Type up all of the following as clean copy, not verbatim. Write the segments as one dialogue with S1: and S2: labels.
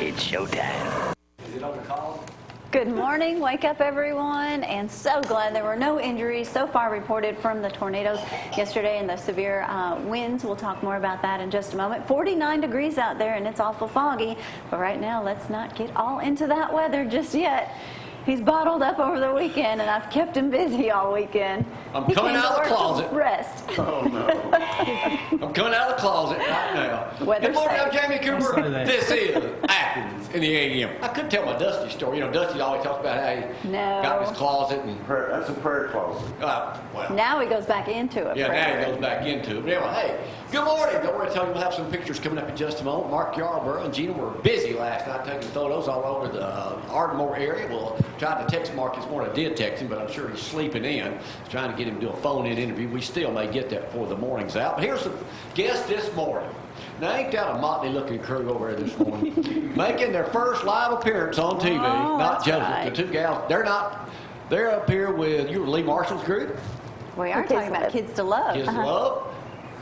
S1: It's showtime.
S2: Is it on the call?
S3: Good morning. Wake up, everyone. And so glad there were no injuries so far reported from the tornadoes yesterday and the severe winds. We'll talk more about that in just a moment. 49 degrees out there, and it's awful foggy. But right now, let's not get all into that weather just yet. He's bottled up over the weekend, and I've kept him busy all weekend.
S2: I'm coming out of the closet.
S3: Rest.
S2: Oh, no. I'm coming out of the closet right now.
S3: Weather
S2: Good morning,
S3: safe.
S2: I'm Jamie Cooper. This is Athens in the AM. I could tell my Dusty story. You know, Dusty always talks about how he got in his closet. And
S4: That's a prayer closet.
S2: well,
S3: Now he goes back into it.
S2: yeah, now he goes back into it. But anyway, hey, good morning. Don't worry, I tell you, we'll have some pictures coming up in just a moment. Mark Yarbrough and Gina were busy last night taking photos all over the Ardmore area. We'll try to text Mark this morning. I did text him, but I'm sure he's sleeping in. Trying to get him to do a phone-in interview. We still may get that before the morning's out. But here's the guest this morning. Now, ain't that a motley-looking crew over there this morning? Making their first live appearance on TV.
S3: Oh,
S2: Not Joseph.
S3: right.
S2: The two gals, they're up here with, you were Lee Marshall's group?
S3: We are talking about Kids to Love.
S2: Kids to Love.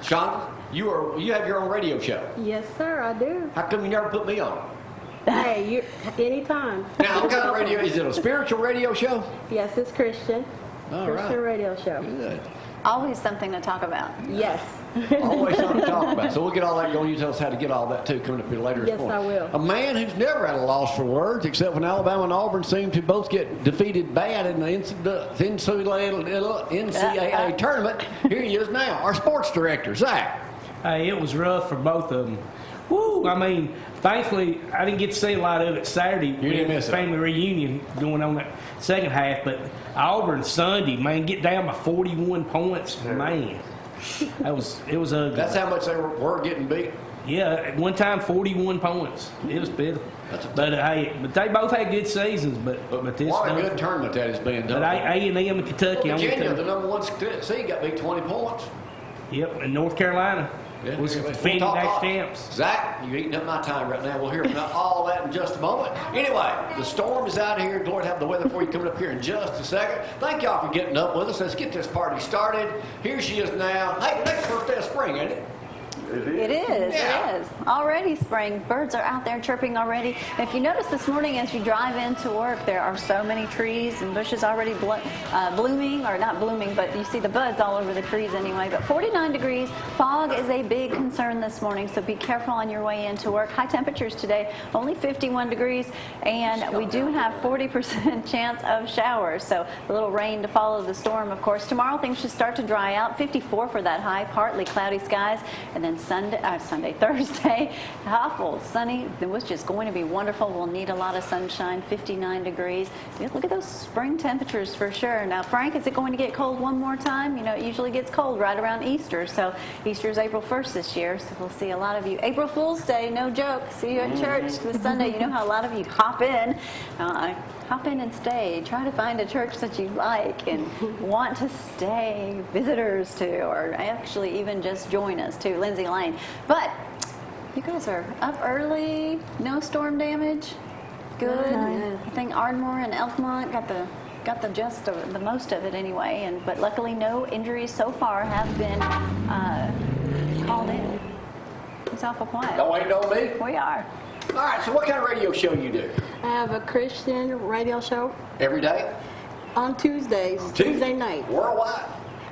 S2: Shonda, you have your own radio show.
S5: Yes, sir, I do.
S2: How come you never put me on?
S5: Hey, you anytime.
S2: Now, what kind of radio? Is it a spiritual radio show?
S5: Yes, it's Christian.
S2: All
S5: Christian
S2: right.
S5: radio show.
S2: Good.
S3: Always something to talk about.
S5: Yes.
S2: Always something to talk about. So we'll get all that going. You tell us how to get all that, too, coming up here later this
S5: Yes,
S2: morning.
S5: I will.
S2: A man who's never had a loss for words, except when Alabama and Auburn seem to both get defeated bad in the NCAA tournament. Here he is now, our sports director, Zack.
S6: Hey, it was rough for both of them. Woo! I mean, thankfully, I didn't get to see a lot of it Saturday.
S2: You didn't miss it.
S6: Family reunion going on that second half, but Auburn Sunday, man, get down by 41 points, man. It was ugly.
S2: That's how much they were getting beat.
S6: Yeah, at one time 41 points. It was pitiful. But they both had good seasons. But this
S2: What a
S6: stuff-
S2: good tournament that has been done.
S6: But A&M and Kentucky,
S2: Well,
S6: I'm
S2: Virginia,
S6: gonna
S2: the
S6: tell you.
S2: number one seed, got beat 20 points.
S6: Yep, and North Carolina was defending that champs.
S2: Zach, you're eating up my time right now. We'll hear about all that in just a moment. Anyway, the storm is out here. Lord have the weather for you coming up here in just a second. Thank y'all for getting up with us. Let's get this party started. Here she is now. Hey, the next first day of spring, ain't it?
S3: It is.
S2: Yeah.
S3: It is. Already spring. Birds are out there chirping already. And if you notice this morning as you drive into work, there are so many trees and bushes already blooming, or not blooming, but you see the buds all over the trees anyway. But 49 degrees. Fog is a big concern this morning, so be careful on your way into work. High temperatures today, only 51 degrees, and we do have 40% chance of showers. So a little rain to follow the storm, of course. Tomorrow things should start to dry out. 54 for that high, partly cloudy skies, and then Thursday, awful sunny. It was just going to be wonderful. We'll need a lot of sunshine. 59 degrees. Look at those spring temperatures for sure. Now, Frank, is it going to get cold one more time? You know, it usually gets cold right around Easter. So Easter's April 1st this year. So we'll see a lot of you. April Fool's Day, no joke. See you at church this Sunday. You know how a lot of you hop in. Hop in and stay. Try to find a church that you like and want to stay visitors to, or actually even just join us to Lindsay Lane. But you guys are up early. No storm damage. Good. I think Ardmore and Elkmont got the most of it anyway. But luckily, no injuries so far have been called in. It's awful quiet.
S2: Don't wait on me.
S3: We are.
S2: All right, so what kind of radio show you do?
S5: I have a Christian radio show
S2: Every day?
S5: on Tuesdays, Tuesday night.
S2: Worldwide?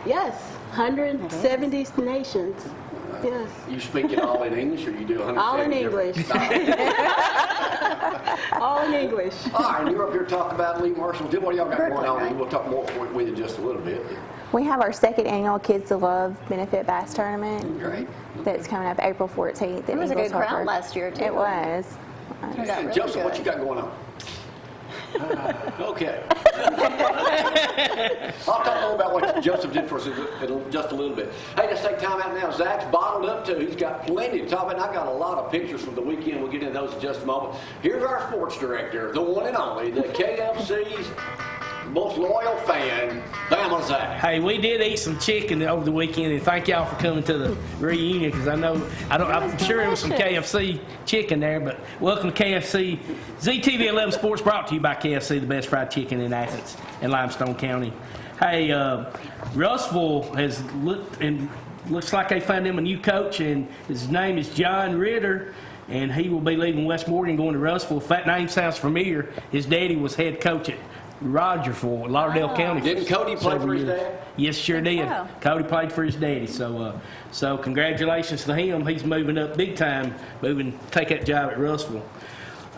S5: Yes, 170 nations. Yes,
S2: You speak it all in English, or you do 170
S5: all in
S2: different
S5: English.
S2: styles?
S5: All in English.
S2: All right, and you're up here talking about Lee Marshall. What do y'all got going
S3: Brooklynn,
S2: on?
S3: right?
S2: We'll talk more with you in just a little bit.
S7: We have our second annual Kids to Love Benefit Bass Tournament
S2: Great.
S7: that's coming up April 14th.
S3: It was a good crowd last year, too.
S7: It was.
S3: Turned out
S2: And
S3: really
S2: Joseph, what
S3: good.
S2: you got going on? Okay. I'll talk more about what Joseph did for us in just a little bit. Hey, let's take time out now. Zach's bottled up too. He's got plenty to talk about. And I've got a lot of pictures from the weekend. We'll get into those in just a moment. Here's our sports director, the one and only, the KFC's most loyal fan, Bama Zack. I'm
S6: Hey, we did eat some chicken over the weekend, and thank y'all for coming to the reunion, because I'm sure there was some KFC chicken there, but welcome to KFC. ZTV 11 Sports brought to you by KFC, the best fried chicken in Athens and Limestone County. Hey, Russellville has looked, and looks like they found him a new coach, and his name is John Ritter. and he will be leaving West Morgan going to Russellville. If that name sounds familiar, his daddy was head coach at Roger for Lauderdale County.
S2: Didn't Cody play for his dad?
S6: Yes, sure did.
S3: so.
S6: Cody played for his daddy. So congratulations to him. He's moving up big time, take that job at Russellville.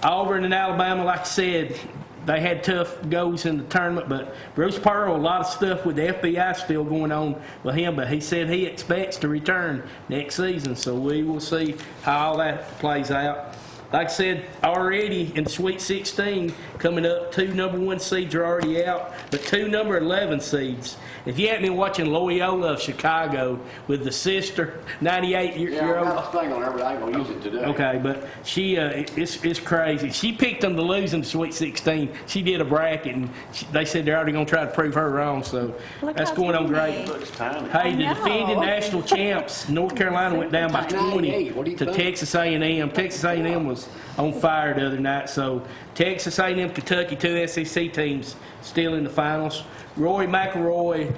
S6: Auburn and Alabama, like I said, they had tough goes in the tournament, but Bruce Pearl, a lot of stuff with the FBI still going on with him, but he said he expects to return next season, so we will see how all that plays out. Like I said, already in the Sweet 16 coming up, 2 number 1 seeds are already out, but 2 number 11 seeds. If you haven't been watching Loyola of Chicago with the sister, 98-year-old.
S2: Yeah, I got a thing on her, but I ain't going to use it today.
S6: Okay, but she, it's crazy. She picked them to lose in the Sweet 16. She did a bracket, and they said they're already going to try to prove her wrong, so
S3: Look
S6: that's
S3: how
S6: going on
S3: tiny.
S6: great.
S1: Looks tiny.
S6: Hey, the
S3: I know.
S6: defending national champs, North Carolina went down by 20
S2: What do you
S6: to
S2: think?
S6: Texas A&M. Texas A&M was on fire the other night, so Texas A&M, Kentucky, 2 SEC teams still in the finals. Roy McIlroy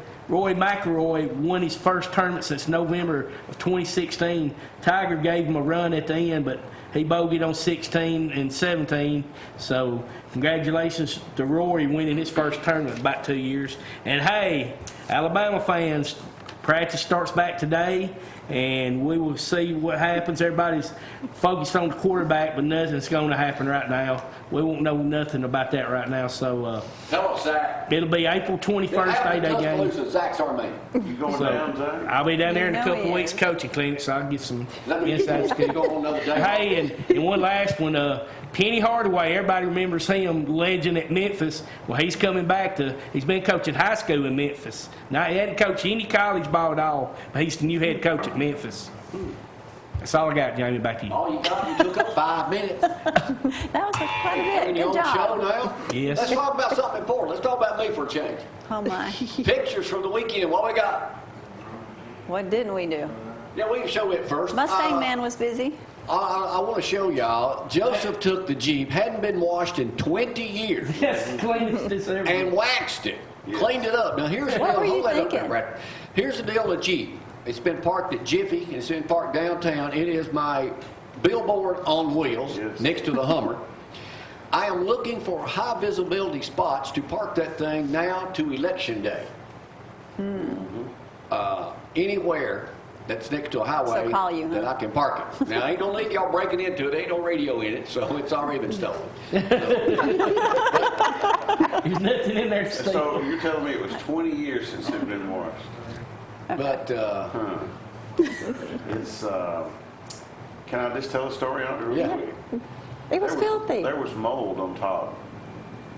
S6: won his first tournament since November of 2016. Tiger gave him a run at the end, but he bogeyed on 16 and 17. So congratulations to Rory winning his first tournament in about 2 years. And hey, Alabama fans, practice starts back today, and we will see what happens. Everybody's focused on the quarterback, but nothing's going to happen right now. We won't know nothing about that right now. So
S2: Hello, Zack.
S6: it'll be April 21st, 8-day game.
S2: Zack's our man.
S1: You going down, Zack?
S6: I'll be down there in a
S3: You know
S6: couple
S3: he
S6: weeks
S3: is.
S6: coaching clinic, so I'll get some
S2: Let me
S6: inside scoop.
S2: go on another day.
S6: Hey, and one last one. Penny Hardaway, everybody remembers him, legend at Memphis. Well, he's coming back he's been coaching high school in Memphis. Now, he hadn't coached any college ball at all, but he's the new head coach at Memphis. That's all I got, Jamie. Back to you.
S2: All you got, you took up 5 minutes.
S3: That was quite a bit.
S2: And you
S3: Good
S2: on the show
S3: job.
S2: now?
S6: Yes.
S2: Let's talk about something important. Let's talk about me for a change.
S3: Oh, my.
S2: Pictures from the weekend. What we got?
S3: What didn't we do?
S2: Yeah, we can show it first.
S3: Mustang Man was busy.
S2: I want to show y'all. Joseph took the Jeep, hadn't been washed in 20 years,
S6: Yes, clean this
S2: and waxed it, cleaned it up. Now here's the
S3: What
S2: deal.
S3: were you
S2: Hold that up there,
S3: thinking?
S2: Brad. Here's the deal with Jeep. It's been parked at Jiffy, and it's been parked downtown. It is my billboard on wheels
S1: Yes.
S2: next to the Hummer. I am looking for high visibility spots to park that thing now to Election Day. Anywhere that's next to a highway
S3: So call you, huh?
S2: that I can park it. Now, I ain't gonna leave y'all breaking into it. Ain't no radio in it, so it's already been stolen.
S6: There's nothing in there to steal.
S1: So you're telling me it was 20 years since it had been washed?
S2: But
S1: It's, can I just tell a story on it real
S2: Yeah.
S1: quick?
S7: It was filthy.
S1: There was mold on top.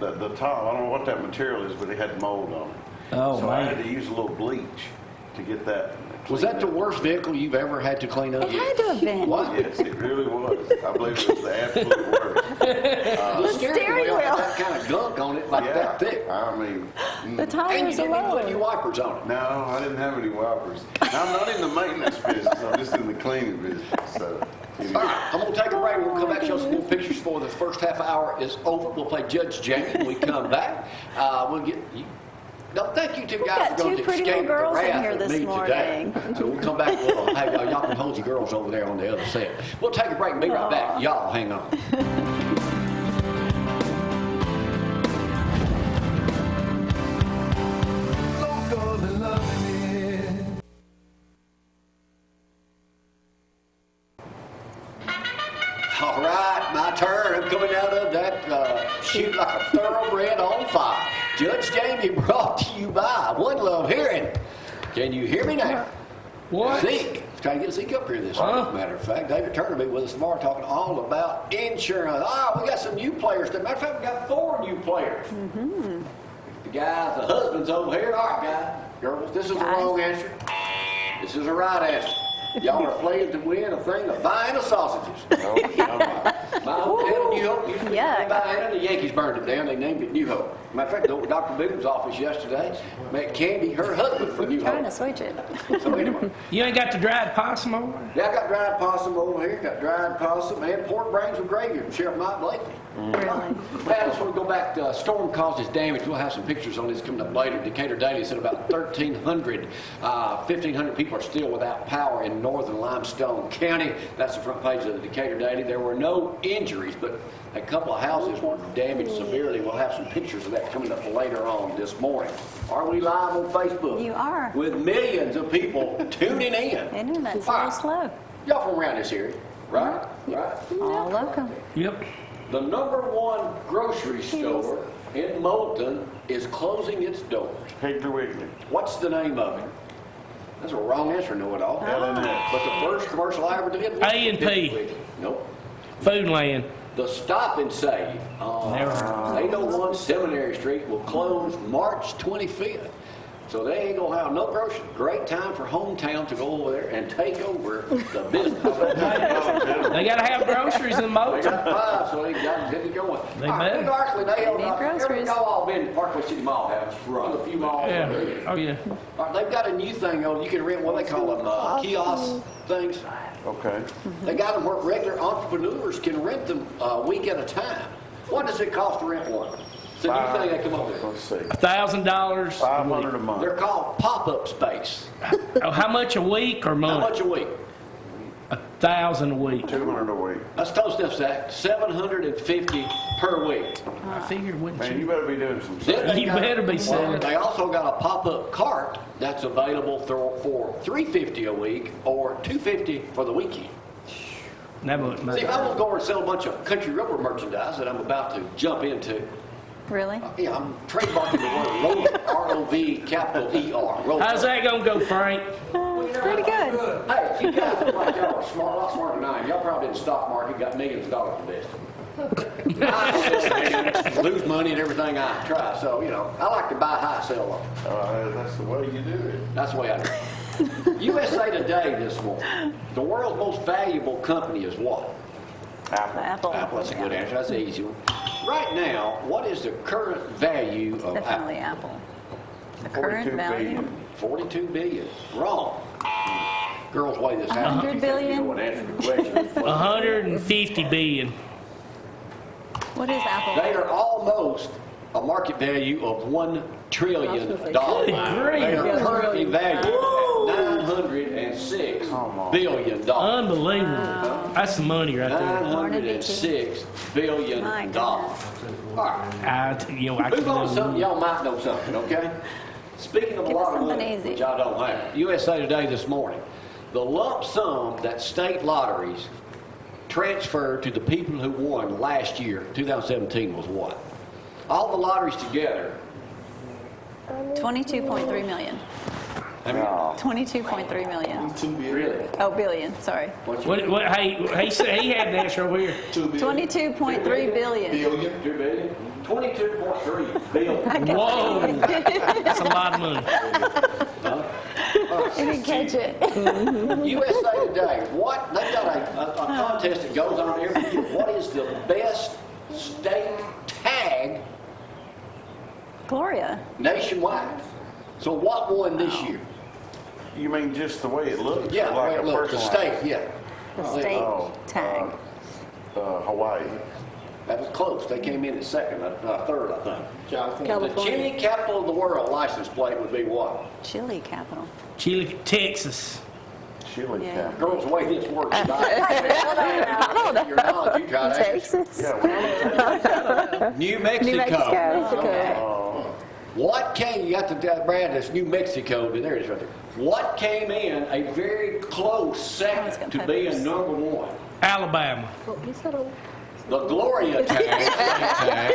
S1: The top, I don't know what that material is, but it had mold on it.
S6: Oh,
S1: so I
S6: man.
S1: had to use a little bleach to get that.
S2: was that the
S1: cleaned up.
S2: worst vehicle you've ever had to clean up?
S7: It had to have been.
S2: What?
S1: Yes, it really was. I believe it was the absolute worst.
S2: The steering wheel had
S7: wheel.
S2: that kind of gunk on it, like
S1: Yeah,
S2: that thick.
S1: I mean,
S7: The
S2: And
S7: tires
S2: you didn't even put any
S7: alone.
S2: wipers on it.
S1: no, I didn't have any wipers. Now, I'm not in the maintenance business. I'm just in the cleaning business. So,
S2: All right, I'm going to take a break. We'll come back and show some more pictures before the first half hour is over. We'll play Judge Jamie when we come back. We'll get you. No, thank you two guys
S3: got
S2: for going
S3: two
S2: to
S3: pretty
S2: escape
S3: little girls
S2: the
S3: in
S2: wrath
S3: here
S2: of
S3: this
S2: me today.
S3: morning.
S2: So we'll come back. Hey, y'all can hold your girls over there on the other set. We'll take a break and be right back. Y'all hang on. All right, my turn. I'm coming out of that shoot like a thoroughbred on fire. Judge Jamie brought to you by One Love Hearing. Can you hear me now?
S6: What?
S2: Zeke. Trying to get Zeke up here this week,
S6: Huh?
S2: matter of fact. David Turner will be with us tomorrow talking all about insurance. We got some new players. Matter of fact, we got 4 new players. The guys, the husbands over here. All right, guys, girls, this is the wrong answer. This is the right answer. Y'all are playing to win a thing of buying of sausages.
S1: no, I'm not.
S2: I'm telling you Hope used to be
S3: Yeah.
S2: Diana. The Yankees burned it down. They named it New Hope. Matter of fact, I went to Dr. Boone's office yesterday. Met Candy, her husband, for New
S3: Trying to
S2: Hope.
S3: switch it.
S2: So anyway,
S6: You ain't got the dried possum over there?
S2: yeah, I got dried possum over here. Got dried possum and pork brains with gravy from Sheriff Mike Blakely.
S3: Really?
S2: Pat, I just want to go back to storm causes damage. We'll have some pictures on this coming up later. Decatur Daily said about 1,500 people are still without power in northern Limestone County. That's the front page of the Decatur Daily. There were no injuries, but a couple of houses were damaged severely. We'll have some pictures of that coming up later on this morning. Are we live on Facebook?
S3: You are.
S2: With millions of people tuning in.
S3: Isn't it? That's a little slow.
S2: Y'all from around this area, right? Right.
S3: All local.
S6: Yep.
S2: The #1 grocery store in Moulton is closing its doors.
S1: Piggly Wiggly.
S2: What's the name of it? That's a wrong answer, know-it-all.
S1: L&S.
S2: But the first commercial I ever did was
S6: A&P.
S2: Nope.
S6: Foodland.
S2: The Stop and Save on
S6: Never.
S2: 801 Seminary Street will close March 25th. So they ain't gonna have no groceries. Great time for hometown to go over there and take over the business.
S6: They got to have groceries in
S2: They
S6: Moulton.
S2: got 5, so they got to get it going.
S6: They
S2: All right,
S6: better.
S2: New Arkley, they
S3: They need groceries.
S2: Y'all all been to Parkway City Mall, have you? A few malls.
S6: Yeah.
S2: over there.
S6: Oh, yeah.
S2: All right, they've got a new thing on. You can rent what they call them kiosk things.
S1: Okay.
S2: They got them where regular entrepreneurs can rent them a week at a time. What does it cost to rent one? It's a new thing they come up with.
S1: Let's see.
S6: $1,000.
S1: $500 a month.
S2: They're called pop-up space.
S6: Oh, how much a week or
S2: How
S6: month?
S2: much a week?
S6: $1,000 a week.
S1: 200 a week.
S2: That's close enough, Zack. $750 per week.
S6: I figured, wouldn't
S1: Man,
S6: you?
S1: you better be doing some
S2: Then
S1: stuff.
S2: they
S6: You
S2: got-
S6: better be selling.
S2: They also got a pop-up cart that's available for $350 a week or $250 for the weekend.
S6: That would
S2: See, if I was going to sell a bunch of country rubber merchandise that I'm about to jump into,
S3: Really?
S2: yeah, I'm trademarking the word Rover, R-O-V, capital E-R. Rover.
S6: How's that going to go, Frank?
S3: Pretty good.
S2: Hey, you guys look like y'all are smart, a lot smarter than I am. Y'all probably in the stock market got millions of dollars invested. I lose money in everything I try, so, you know, I like to buy high, sell low.
S1: That's the way you do it.
S2: That's the way I do it. USA Today this morning. The world's most valuable company is what?
S1: Apple.
S2: Apple, that's a good answer. That's an easy one. Right now, what is the current value of
S3: Definitely
S2: Apple?
S3: Apple. The current
S1: 42
S3: value.
S1: billion.
S2: 42 billion. Wrong. Girls, weigh this out.
S3: 100 billion?
S2: You know what answer the question.
S6: 150 billion.
S3: What is Apple?
S2: They are almost a market value of $1 trillion.
S6: Good grief.
S2: They are currently valued at $906 billion.
S6: Unbelievable. That's the money right there.
S2: $906 billion.
S3: My
S2: All
S3: goodness.
S2: right.
S6: I
S2: Move on to something
S6: can
S2: y'all might know something, okay? Speaking of a
S3: Give us
S2: lot of
S3: something
S2: money,
S3: easy.
S2: which I don't have, USA Today this morning, the lump sum that state lotteries transferred to the people who won last year, 2017, was what? All the lotteries together.
S3: 22.3 million.
S2: I mean,
S3: 22.3 million.
S2: really?
S3: Oh, billion, sorry.
S2: What's your
S6: What, hey, he said he had an answer over here.
S3: 22.3 billion.
S2: 2 billion? 22.3 billion.
S6: Whoa. That's a lot of money.
S3: You didn't catch it.
S2: USA Today, what, they've got a contest that goes on every year. What is the best state tag
S3: Gloria.
S2: nationwide? So what won this year?
S1: You mean just the way it looks?
S2: Yeah, the way
S1: like
S2: it
S1: a
S2: looks, the
S1: personalized-
S2: state, yeah.
S3: The state
S1: Oh,
S3: tag.
S1: Hawaii.
S2: That was close. They came in at second, third, I think. The
S5: California.
S2: chili capital of the world license plate would be what?
S3: Chili capital.
S6: Chile, Texas.
S1: Chili
S3: Yeah.
S1: cow.
S2: Girls, the way this works.
S7: I don't know.
S2: Your knowledge, you try that.
S7: Texas.
S1: Yeah,
S2: New Mexico.
S7: New Mexico.
S2: What came, you got to Brad, that's New Mexico, there it is right there. What came in a very close second to being #1?
S6: Alabama.
S2: The Gloria tag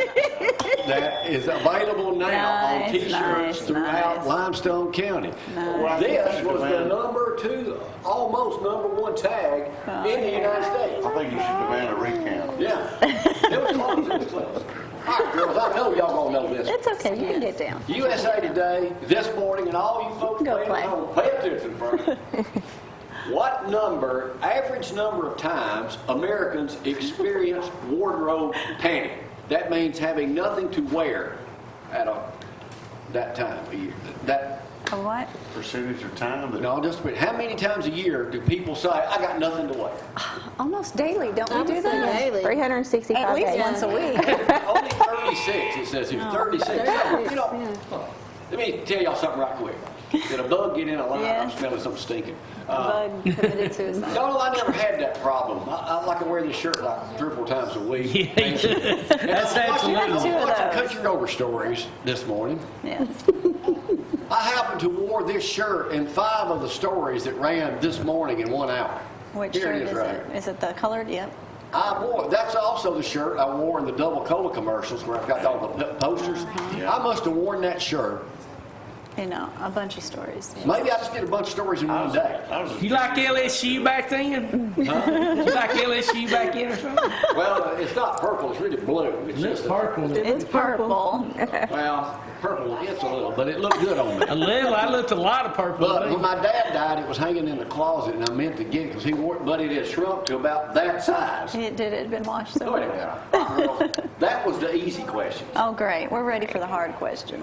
S2: that is available now on
S3: Nice,
S2: T-shirts
S3: nice,
S2: throughout
S3: nice.
S2: Limestone County.
S3: Nice.
S2: This was the #2, almost #1 tag in the United States.
S1: I think you should demand a recount.
S2: Yeah, it was close, it was close. All right, girls, I know y'all gonna know this.
S3: It's okay, you can get down.
S2: USA Today this morning, and all you folks
S3: Go
S2: playing
S3: play.
S2: at home, pay attention, Frank. What average number of times Americans experience wardrobe panic? That means having nothing to wear at that time of year.
S3: A what?
S1: Percentage of time that.
S2: No, just wait. How many times a year do people say, I got nothing to wear?
S3: Almost daily, don't
S5: I
S3: we do
S5: would say
S3: that?
S5: daily.
S7: 365
S3: At least
S7: days.
S3: once a week.
S2: Only 36, it says here. 36. You know, let me tell y'all something right quick. Did a bug get in a line? I'm
S3: Yes.
S2: smelling something stinking.
S3: Bug committed suicide.
S2: Y'all know I never had that problem. I like to wear this shirt like 3 or 4 times a week.
S6: Yeah, you do. That's absolutely.
S2: I was
S3: Two of
S2: watching
S3: those.
S2: Country Rover stories this morning.
S3: Yes.
S2: I happened to wore this shirt in 5 of the stories that ran this morning in 1 hour.
S3: Which
S2: Here
S3: shirt
S2: it
S3: is
S2: is right
S3: it?
S2: here.
S3: Is it the colored? Yep.
S2: That's also the shirt I wore in the double cola commercials where I've got all the posters. I must have worn that shirt.
S3: You know, a bunch of stories. Yes.
S2: Maybe I just did a bunch of stories in one day.
S6: You like LSU back then?
S2: Huh?
S6: You like LSU back then or something?
S2: Well, it's not purple, it's really blue. It's
S6: Looks
S2: just
S6: purple.
S3: It's purple.
S2: well, purple, it's a little, but it looked good on me.
S6: A little. I looked a lot of purple.
S2: But
S6: to
S2: when
S6: me.
S2: my dad died, it was hanging in the closet, and I meant to get it because he wore it, but it had shrunk to about that size.
S3: It had been washed so
S2: Go ahead, Dad. That was the easy question.
S3: Oh, great. We're ready for the hard question.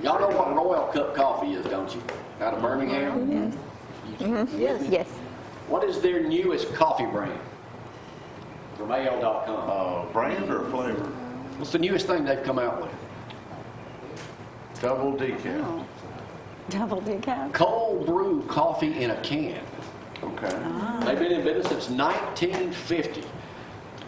S2: Y'all know what Royal Cup coffee is, don't you? Out of Birmingham?
S5: Yes.
S7: Yes.
S2: What is their newest coffee brand? From AL.com.
S1: Brand or flavor?
S2: What's the newest thing they've come out with?
S1: Double decaf.
S3: Oh. Double decaf.
S2: Cold brew coffee in a can.
S1: Okay.
S2: They've been in business since 1950.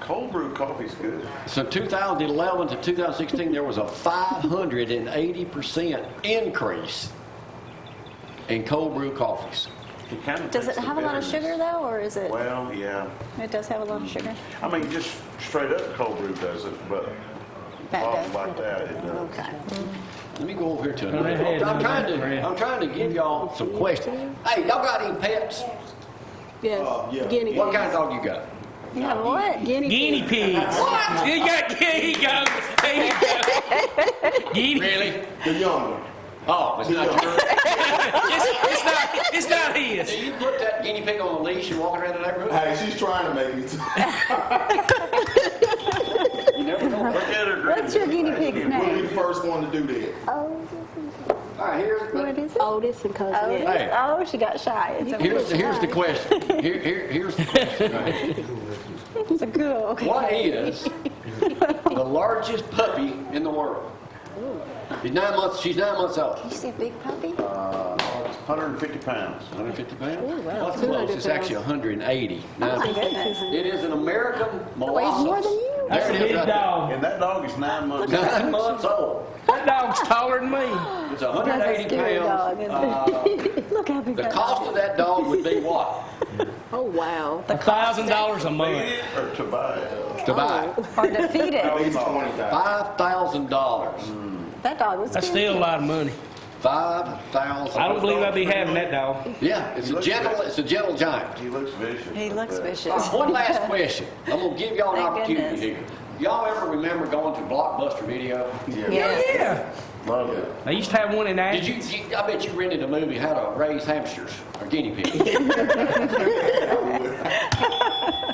S1: Cold brew coffee's good.
S2: So 2011 to 2016, there was a 580% increase in cold brew coffees.
S1: It kind of
S3: Does it have a lot of sugar though, or is it?
S1: Well, yeah.
S3: It does have a lot of sugar.
S1: I mean, just straight up cold brew does it, but
S3: That
S1: coffee
S3: does.
S1: like that, it does.
S3: Okay.
S2: Let me go over here to
S6: Go
S2: another.
S6: ahead,
S2: I'm trying
S6: Brad.
S2: to give y'all some questions. Hey, y'all got any pets?
S5: Yes. Guinea
S2: What kind
S5: pigs.
S2: of dog you got?
S3: You have what?
S6: Guinea pigs.
S2: What?
S6: You got, here you go. There you go. Guinea.
S2: Really?
S4: The young one.
S2: Oh, it's not yours.
S6: It's not his.
S2: Do you put that guinea pig on a leash and walk around the neighborhood?
S4: Hey, she's trying to make me.
S2: You never know.
S1: Look at her.
S3: What's your guinea pig's
S4: We'll be
S3: name?
S4: the first one to do that.
S2: All right,
S3: What is it?
S5: Oldest and cousin.
S3: Oh,
S5: Yeah.
S2: Hey.
S3: oh, she got shy. It's
S2: here's the question. Here's the question.
S3: It's a good.
S2: What is the largest puppy in the world? She's 9 months. She's 9 months old.
S3: You see a big puppy?
S1: 150 pounds.
S2: 150 pounds?
S5: Oh, wow.
S2: Well, that's
S5: 200
S2: close. It's actually 180. Now,
S3: Oh my goodness.
S2: it is an American
S3: Weighs more
S2: Molossus.
S3: than you.
S6: That's a
S2: There it is
S6: big
S2: right there.
S6: dog.
S1: And that dog is 9 months.
S2: 9 months old.
S6: That dog's taller than me.
S2: It's
S3: That's a
S2: 180
S3: scary dog,
S2: pounds.
S3: isn't Look how big
S2: The
S3: that
S2: cost
S3: dog
S2: of that dog would be what?
S5: Oh, wow.
S6: $1,000 a month.
S1: Or to buy it.
S2: To buy
S3: is. Or to feed
S4: At
S3: it.
S4: least 20,000.
S2: $5,000.
S3: That dog was
S6: That's
S3: cute.
S6: still a lot of money.
S2: $5,000.
S6: I don't believe I'd be having that dog.
S2: Yeah, it's a gentle giant.
S1: He looks vicious.
S3: He looks
S2: All
S3: vicious.
S2: right, one last question. I'm gonna give y'all an
S3: Thank
S2: opportunity
S3: goodness.
S2: here. Y'all ever remember going to Blockbuster Video?
S3: Yes.
S6: Yeah.
S1: Love it.
S6: I used to have one in
S2: Did
S6: Athens.
S2: I bet you rented a movie how to raise hamsters or guinea pigs.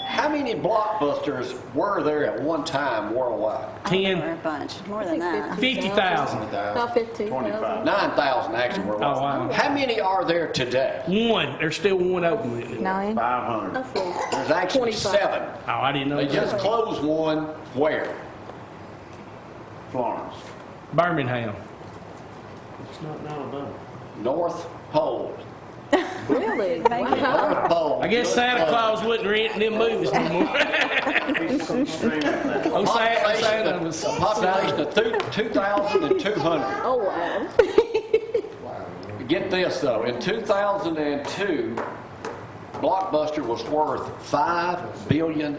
S2: How many Blockbusters were there at one time worldwide?
S3: Oh, there were
S6: 10,
S3: a bunch. More than that.
S6: 50,000.
S5: About 15.
S1: 25.
S2: 9,000 actually worldwide.
S6: Oh, wow.
S2: How many are there today?
S6: One. There's still one open with it.
S7: 9.
S1: 500.
S5: Let's see.
S2: There's actually
S5: 25.
S2: 7.
S6: Oh, I didn't know
S2: They just
S6: that.
S2: closed one where?
S1: Florence.
S6: Birmingham.
S1: It's not Alabama.
S2: North Pole.
S5: Really?
S3: Thank you.
S5: Wow.
S2: North Pole.
S6: I guess Santa Claus wasn't renting them movies no more. Oh, Santa was.
S2: A population of 2,200.
S5: Oh, wow.
S2: Get this though, in 2002, Blockbuster was worth $5 billion.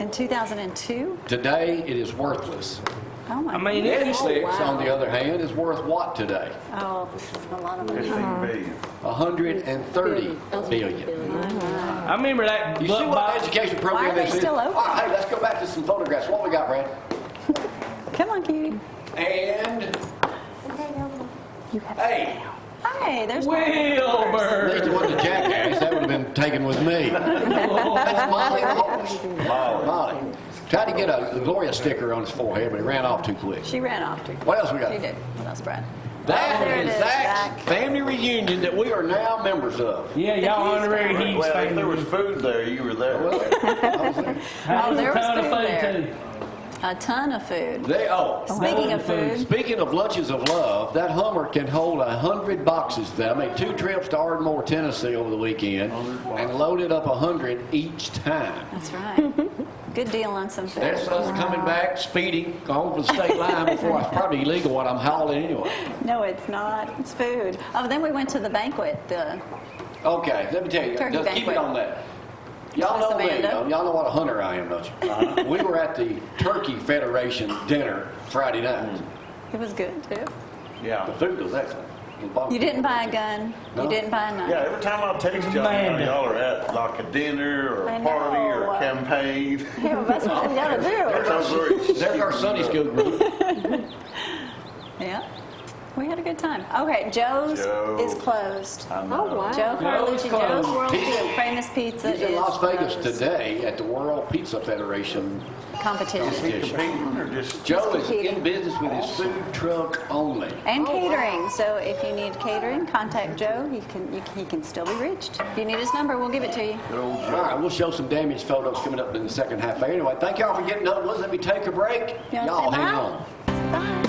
S3: In 2002?
S2: Today, it is worthless.
S3: Oh my.
S6: I mean, it is.
S2: Netflix,
S5: wow.
S2: on the other hand, is worth what today?
S3: Oh, a lot of money.
S1: 15 billion.
S2: 130 billion.
S6: I remember that.
S2: You see what
S6: Bob-
S2: education
S3: Why
S2: program
S3: are they
S2: this is?
S3: still open?
S2: All right, hey, let's go back to some photographs. What we got, Brad?
S3: Come on, cutie.
S2: And,
S7: You have
S2: hey,
S3: Hey, there's
S2: at least
S6: Wilbur.
S2: it wasn't a jackass. That would have been taken with me. That's Molly. Molly. Tried to get a Gloria sticker on his forehead, but he ran off too quick.
S3: She ran off too.
S2: What else we got?
S3: She did. What else, Brad?
S2: That
S3: There it
S2: is
S3: is,
S2: Zack's
S3: Zack.
S2: family reunion that we are now members of.
S6: Yeah, y'all honorary Hughes
S1: Well, if
S6: family.
S1: there was food there, you were there.
S2: Well, I was there.
S3: Oh, there was
S6: Ton of
S3: food there.
S6: too.
S3: A ton of food.
S2: Speaking
S3: of food.
S2: Speaking of lunches of love, that Hummer can hold 100 boxes there. I made 2 trips to Ardmore, Tennessee over the weekend and loaded up 100 each time.
S3: That's right. Good deal on some food.
S2: There's us coming back, speeding over the state line before it's probably illegal what I'm hauling anyway.
S3: No, it's not. It's food. Oh, then we went to the banquet.
S2: Okay, let me tell you,
S3: Turkey
S2: just keep it
S3: banquet.
S2: on that. Y'all
S3: Miss
S2: know me,
S3: Amanda.
S2: y'all know what a hunter I am, don't you? We were at the Turkey Federation dinner Friday night.
S3: It was good too.
S2: The
S1: Yeah.
S2: food was excellent.
S3: You didn't buy a gun.
S2: No.
S3: You didn't buy a knife.
S1: Yeah, every time I text y'all,
S6: Man.
S1: y'all are at like a dinner or
S3: I
S1: a party or
S3: know.
S1: a campaign.
S3: Yeah, well, that's what we gotta do.
S2: There's our Sunday school group.
S3: Yeah. We had a good time. Okay, Joe's
S1: Joe.
S3: is closed.
S5: Oh, wow.
S3: Joe Carlucci, Joe's World
S2: He's-
S3: Famous Pizza
S2: He's in
S3: is
S2: Las Vegas
S3: closed.
S2: today at the World Pizza Federation.
S3: Competition.
S1: Competing or just
S2: Joe is
S3: competing.
S2: in business with his food truck only.
S3: And
S5: Oh,
S3: catering. So if you need catering, contact Joe. He can still be reached. If you need his number, we'll give it to you.
S1: good old
S2: All right, we'll show some damaged photos coming up in the second half. Anyway, thank y'all for getting up. Let me take a break.
S3: You wanna
S2: Y'all
S3: say
S2: hang
S3: bye?
S2: on.
S3: Bye.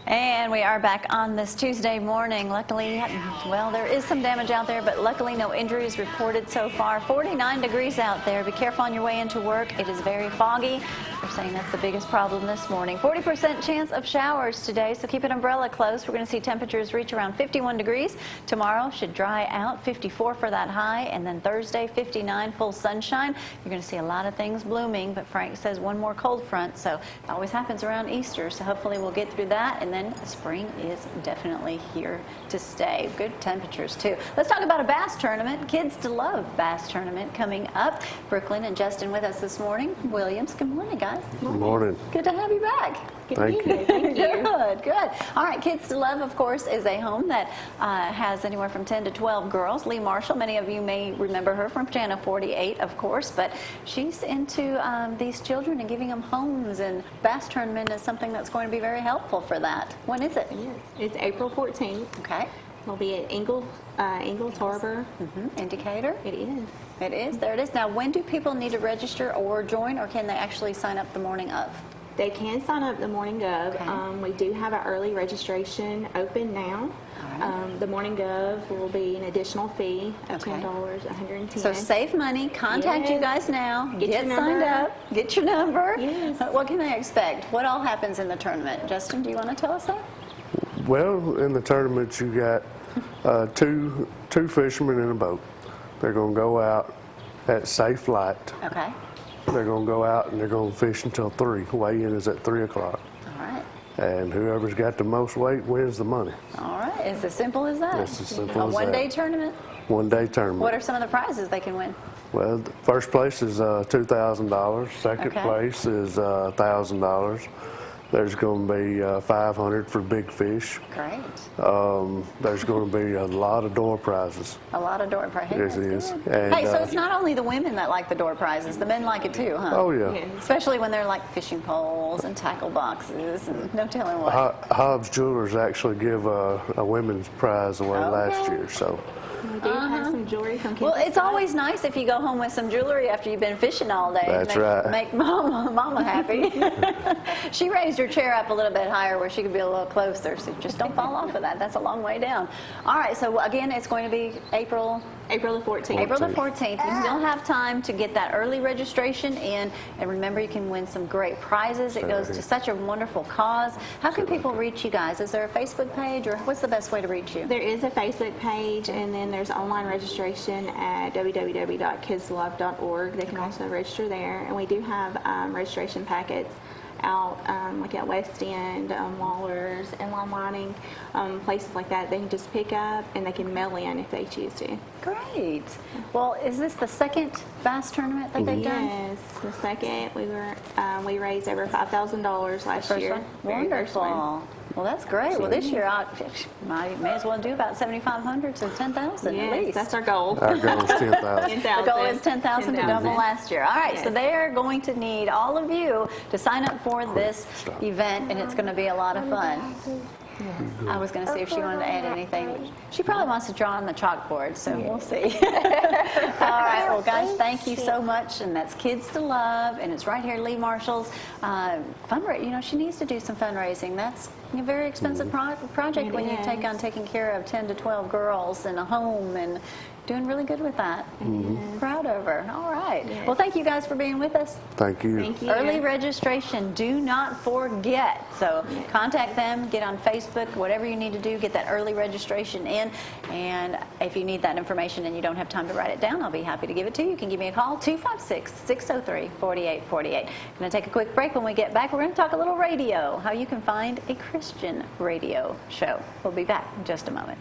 S3: And we are back on this Tuesday morning. Luckily, well, there is some damage out there, but luckily no injuries reported so far. 49 degrees out there. Be careful on your way into work. It is very foggy. They're saying that's the biggest problem this morning. 40% chance of showers today, so keep an umbrella close. We're going to see temperatures reach around 51 degrees. Tomorrow should dry out, 54 for that high, and then Thursday, 59, full sunshine. You're going to see a lot of things blooming, but Frank says one more cold front, so it always happens around Easter, so hopefully we'll get through that, and then spring is definitely here to stay. Good temperatures, too. Let's talk about a bass tournament. Kids to Love bass tournament coming up. Brooklyn and Justin with us this morning. Williams, good morning, guys.
S8: Good morning.
S3: Good to have you back.
S8: Thank you.
S3: Good, good. All right, Kids to Love, of course, is a home that has anywhere from 10 to 12 girls. Lee Marshall, many of you may remember her from Channel 48, of course, but she's into these children and giving them homes, and bass tournament is something that's going to be very helpful for that. When is it?
S7: Yes, it's April 14th.
S3: Okay.
S7: We'll be at Ingalls Harbor.
S3: Indicator?
S7: It is.
S3: It is. There it is. Now, when do people need to register or join, or can they actually sign up the morning of?
S7: They can sign up the morning of.
S3: Okay.
S7: We do have an early registration open now. The morning of will be an additional fee of
S3: Okay.
S7: $10, $110.
S3: So save money, contact you
S7: Yes.
S3: guys now,
S7: Get your
S3: signed
S7: number.
S3: up, get your number.
S7: Yes.
S3: What can they expect? What all happens in the tournament? Justin, do you want to tell us that?
S8: Well, in the tournament, you got two fishermen in a boat. They're going to go out at safe light.
S3: Okay.
S8: They're going to go out and they're going to fish until 3. Weigh-in is at 3 o'clock.
S3: All right.
S8: And whoever's got the most weight wins the money.
S3: All right. It's as simple as that.
S8: It's as simple
S3: A
S8: as
S3: one-day
S8: that.
S3: tournament?
S8: One-day tournament.
S3: What are some of the prizes they can win?
S8: Well, the first place is $2,000. Second
S3: Okay.
S8: place is $1,000. There's going to be $500 for big fish.
S3: Great.
S8: There's going to be a lot of door prizes.
S3: A lot of door prizes.
S8: Yes, it is.
S3: Good.
S8: And,
S3: Hey, so it's not only the women that like the door prizes. The men like it too, huh?
S8: Oh, yeah.
S7: Yes.
S3: Especially when they're like fishing poles and tackle boxes and no telling what.
S8: Hobbs Jewelers actually give a women's prize away last
S3: Okay.
S8: year, so
S7: We do have some jewelry from
S3: Well,
S7: Kansas
S3: it's
S7: City.
S3: always nice if you go home with some jewelry after you've been fishing all day.
S8: That's
S3: make,
S8: right.
S3: Make mama happy. She raised her chair up a little bit higher where she could be a little closer, so just don't fall off of that. That's a long way down. All right, so again, it's going to be April
S7: April the 14th.
S3: April the 14th. You still have time to get that early registration in. And remember, you can win some great prizes. It goes to such a wonderful cause. How can people reach you guys? Is there a Facebook page, or what's the best way to reach you?
S7: There is a Facebook page, and then there's online registration at www.kidslove.org. They can also register there. And we do have registration packets out like at West End, Wallers, Inline Mining, places like that. They can just pick up and they can mail in if they choose to.
S3: Great. Well, is this the second bass tournament that they've done?
S7: Yes, the second. We raised over $5,000 last
S3: First
S7: year.
S3: one?
S7: Very first one.
S3: Wonderful. Well, that's great. Well, this year I may as well do about 7,500 to 10,000 at least.
S7: Yes, that's our goal.
S8: Our goal is 10,000.
S3: The goal is 10,000 to double last year. All right, so
S7: Yes.
S3: they're going to need all of you to sign up for this event, and it's going to be a lot of fun. I was going to see if she wanted to add anything. She probably wants to draw on the chalkboard, so we'll see. All right, well, guys, thank you so much. And that's Kids to Love, and it's right here, Lee Marshall's fundraising. You know, she needs to do some fundraising. That's a very expensive project when you take on taking care of 10 to 12 girls in a home and doing really good with that. Proud of her. All right. Well, thank you guys for being with us.
S8: Thank you.
S7: Thank you.
S3: Early registration, do not forget. So contact them, get on Facebook, whatever you need to do, get that early registration in. And if you need that information and you don't have time to write it down, I'll be happy to give it to you. You can give me a call, 256-603-4848. Going to take a quick break. When we get back, we're going to talk a little radio, how you can find a Christian radio show. We'll be back in just a moment.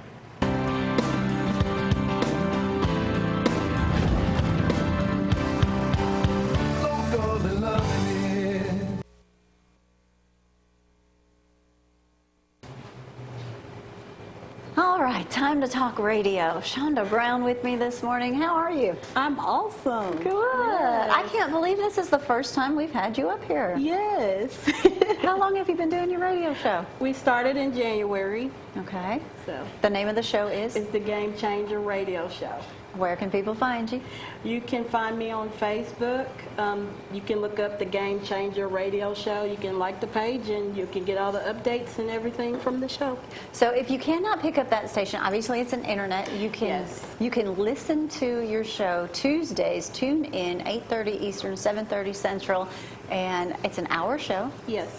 S3: All right, time to talk radio. Shonda Brown with me this morning. How are you?
S5: I'm awesome.
S3: Good. I can't believe this is the first time we've had you up here.
S5: Yes.
S3: How long have you been doing your radio show?
S5: We started in January,
S3: Okay.
S5: so
S3: The name of the show is?
S5: it's the Game Changer Radio Show.
S3: Where can people find you?
S5: You can find me on Facebook. You can look up the Game Changer Radio Show. You can like the page, and you can get all the updates and everything from the show.
S3: So if you cannot pick up that station, obviously it's an internet. You can
S5: Yes.
S3: you can listen to your show Tuesdays. Tune in 8:30 Eastern, 7:30 Central, and it's an hour show.
S5: Yes.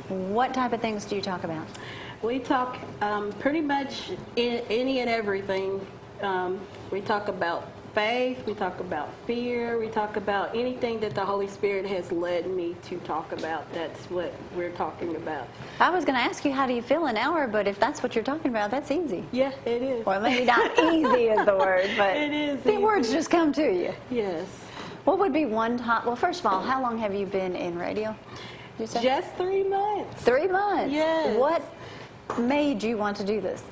S3: What type of things do you talk about?
S5: We talk pretty much any and everything. We talk about faith, we talk about fear, we talk about anything that the Holy Spirit has led me to talk about. That's what we're talking about.
S3: I was going to ask you, how do you feel an hour, but if that's what you're talking about, that's easy.
S5: Yeah, it is.
S3: Well, maybe not easy is the word, but
S5: It is
S3: the
S5: easy.
S3: words just come to you.
S5: Yes.
S3: What would be one top? Well, first of all, how long have you been in radio? Did you say?
S5: Just 3 months.
S3: 3 months.
S5: Yes.
S3: What made you want to do this?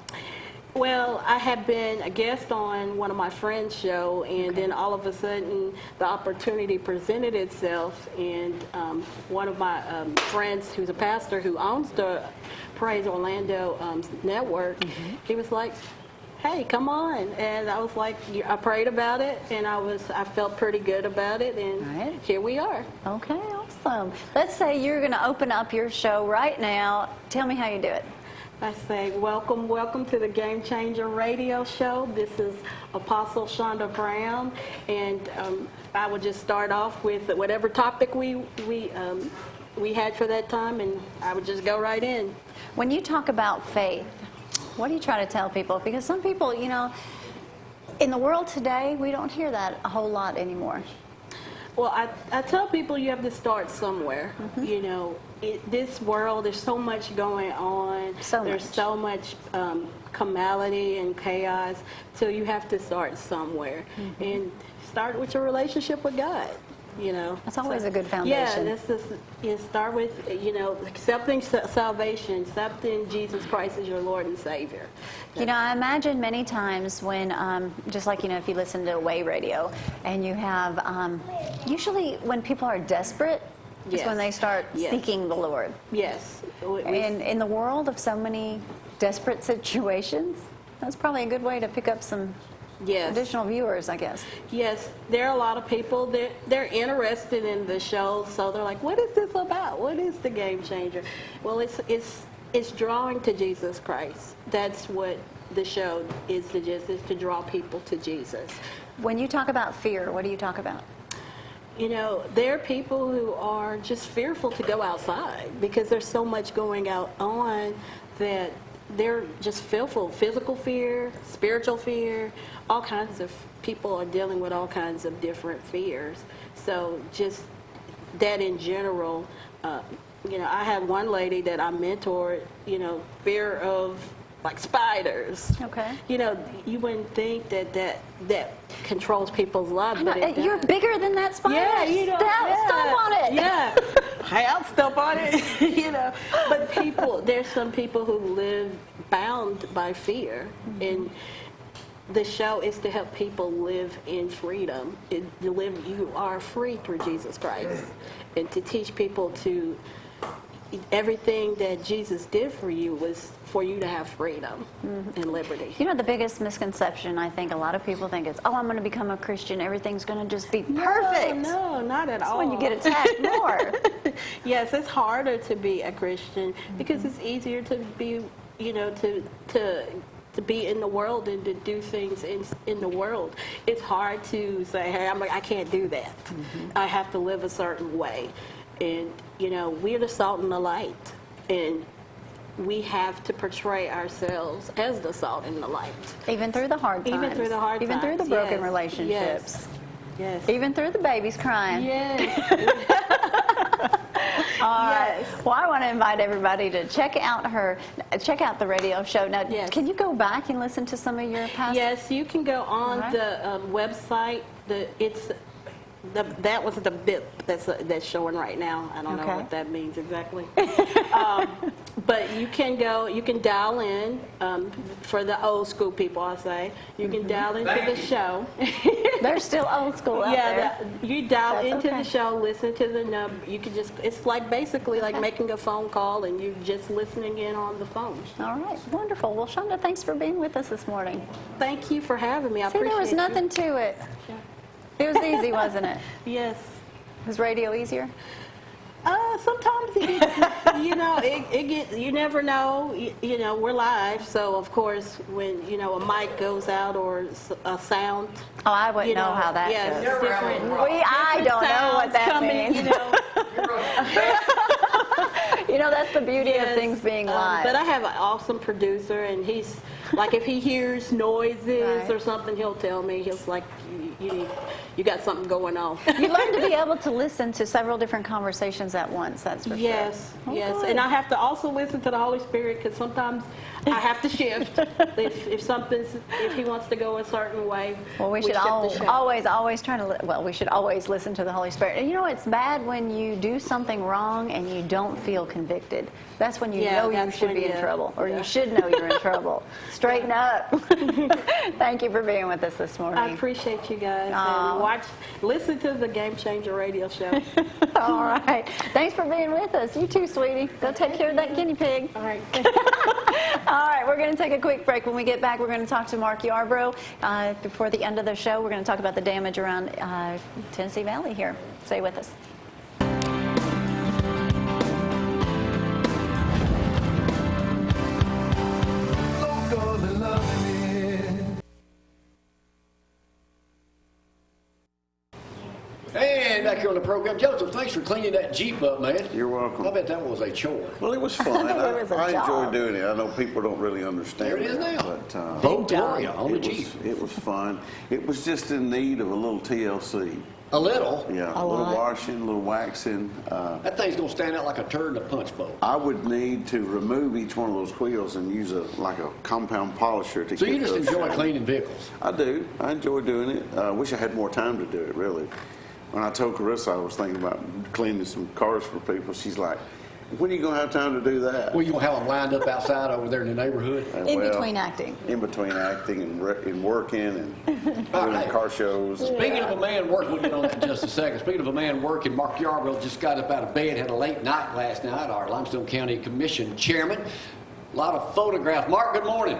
S5: Well, I had been a guest on one of my friends' show, and then all of a sudden the opportunity presented itself, and one of my friends who's a pastor who owns the Praise Orlando network, he was like, hey, come on. And I was like, I prayed about it, and I felt pretty good about it, and
S3: Right.
S5: here we are.
S3: Okay, awesome. Let's say you're going to open up your show right now. Tell me how you do it.
S5: I say, welcome to the Game Changer Radio Show. This is Apostle Shonda Brown, and I would just start off with whatever topic we had for that time, and I would just go right in.
S3: When you talk about faith, what do you try to tell people? Because some people, you know, in the world today, we don't hear that a whole lot anymore.
S5: Well, I tell people you have to start somewhere. You know, this world, there's so much going on. There's so much calamity and chaos. So you have to start somewhere. And start with your relationship with God. You know,
S3: That's always a good foundation.
S5: Yeah, start with, you know, accepting salvation, accepting Jesus Christ as your Lord and Savior.
S3: You know, I imagine many times when, just like, you know, if you listen to away radio, and you have, usually when people are desperate, is
S5: Yes.
S3: when they start
S5: Yes.
S3: seeking the Lord.
S5: Yes.
S3: And in the world of so many desperate situations, that's probably a good way to pick up some
S5: Yes.
S3: additional viewers, I guess.
S5: Yes, there are a lot of people that they're interested in the show, so they're like, "What is this about? What is the Game Changer?" Well, it's drawing to Jesus Christ. That's what the show is to draw people to Jesus.
S3: When you talk about fear, what do you talk about?
S5: You know, there are people who are just fearful to go outside because there's so much going on that they're just fearful. Physical fear, spiritual fear, all kinds of people are dealing with all kinds of different fears. So just that in general, you know, I had one lady that I mentored, you know, fear of like spiders.
S3: Okay.
S5: You know, you wouldn't think that controls people's lives,
S3: I know,
S5: but it
S3: you're
S5: does.
S3: bigger than that spider.
S5: Yeah, you know,
S3: Stomp on it.
S5: Yeah, I'll stomp on it. You know, but there's some people who live bound by fear, and the show is to help people live in freedom. You are free through Jesus Christ, and to teach people to everything that Jesus did for you was for you to have freedom and liberty.
S3: You know, the biggest misconception I think a lot of people think is, oh, I'm going to become a Christian. Everything's going to just be perfect.
S5: No, not at
S3: That's
S5: all.
S3: when you get attacked more.
S5: Yes, it's harder to be a Christian because it's easier to be, you know, to be in the world and to do things in the world. It's hard to say, hey, I can't do that. I have to live a certain way. And, you know, we're the salt and the light. And we have to portray ourselves as the salt and the light.
S3: Even through the hard times.
S5: Even through the hard
S3: Even
S5: times.
S3: through the broken
S5: Yes.
S3: relationships.
S5: Yes.
S3: Even through the babies crying.
S5: Yes.
S3: All right.
S5: Yes.
S3: Well, I want to invite everybody to check out the radio show. Now,
S5: Yes.
S3: can you go back and listen to some of your past?
S5: Yes, you can go on
S3: All right.
S5: the website. That was the bit that's showing right now. I don't know
S3: Okay.
S5: what that means exactly. But you can dial in for the old school people. I say you can dial into the show.
S3: They're still old school out there.
S5: You dial
S3: That's
S5: into
S3: okay.
S5: the show, listen to the number. You can it's like basically like making a phone call and you just listening in on the phone.
S3: All right. Wonderful. Well, Shonda, thanks for being with us this morning.
S5: Thank you for having me. I
S3: See,
S5: appreciate
S3: there was
S5: you.
S3: nothing to it. It was easy, wasn't it?
S5: Yes.
S3: Was radio easier?
S5: Sometimes it gets, you know, it gets, you never know, you know, we're live, so of course when, you know, a mic goes out or a sound.
S3: Oh, I wouldn't know how that
S5: yes,
S3: goes.
S5: different.
S3: I
S5: different
S3: don't know what
S5: sounds
S3: that
S5: coming,
S3: means.
S5: You know.
S3: You know, that's the beauty of
S5: Yes,
S3: things being live.
S5: But I have an awesome producer, and he's, like, if he hears noises
S3: Right.
S5: or something, he'll tell me. He's like, you got something going on.
S3: You learn to be able to listen to several different conversations at once, that's for
S5: Yes,
S3: sure.
S5: yes.
S3: good.
S5: And I have to also listen to the Holy Spirit because sometimes I have to shift. If he wants to go a certain way,
S3: Well, we should
S5: shift the show.
S3: always try to, we should always listen to the Holy Spirit. And you know, it's bad when you do something wrong and you don't feel convicted. That's when you
S5: Yeah,
S3: know you
S5: that's
S3: should
S5: when
S3: be in
S5: you-
S3: trouble, or
S5: yeah.
S3: you should know you're in trouble. Straighten up. Thank you for being with us this morning.
S5: I appreciate you guys.
S3: Aw.
S5: And listen to the Game Changer radio show.
S3: All right. Thanks for being with us. You too, sweetie. Go take care of that guinea pig.
S5: All right.
S3: All right, we're going to take a quick break. When we get back, we're going to talk to Mark Yarbrough. Before the end of the show, we're going to talk about the damage around Tennessee Valley here. Stay with us.
S2: And back here on the program, Joseph, thanks for cleaning that Jeep up, man.
S1: You're welcome.
S2: I bet that was a chore.
S1: Well, it was fun.
S3: It was a
S1: I enjoy
S3: job.
S1: doing it. I know people don't really understand
S2: There it is
S1: that,
S2: now.
S1: but
S2: Boat Gloria on the
S1: it
S2: Jeep.
S1: it was fun. It was just in need of a little TLC.
S2: A little.
S1: Yeah,
S3: A
S1: a little
S3: lot.
S1: washing, a little waxing.
S2: That thing's going to stand out like a turd in a punch bowl.
S1: I would need to remove each one of those wheels and use like a compound polisher to
S2: So
S1: get
S2: you just
S1: those
S2: enjoy
S1: shiny.
S2: cleaning vehicles.
S1: I do. I enjoy doing it. I wish I had more time to do it, really. When I told Carissa I was thinking about cleaning some cars for people, she's like, when are you going to have time to do that?
S2: Well, you going to have them lined up outside over there in the neighborhood?
S3: In
S1: Well,
S3: between acting.
S1: In between acting and working and
S2: All
S1: doing
S2: right.
S1: car shows.
S2: Speaking of a man working, we'll get on that in just a second. Speaking of a man working, Mark Yarbrough just got up out of bed, had a late night last night, our Limestone County Commission chairman. A lot of photographs. Mark, good morning.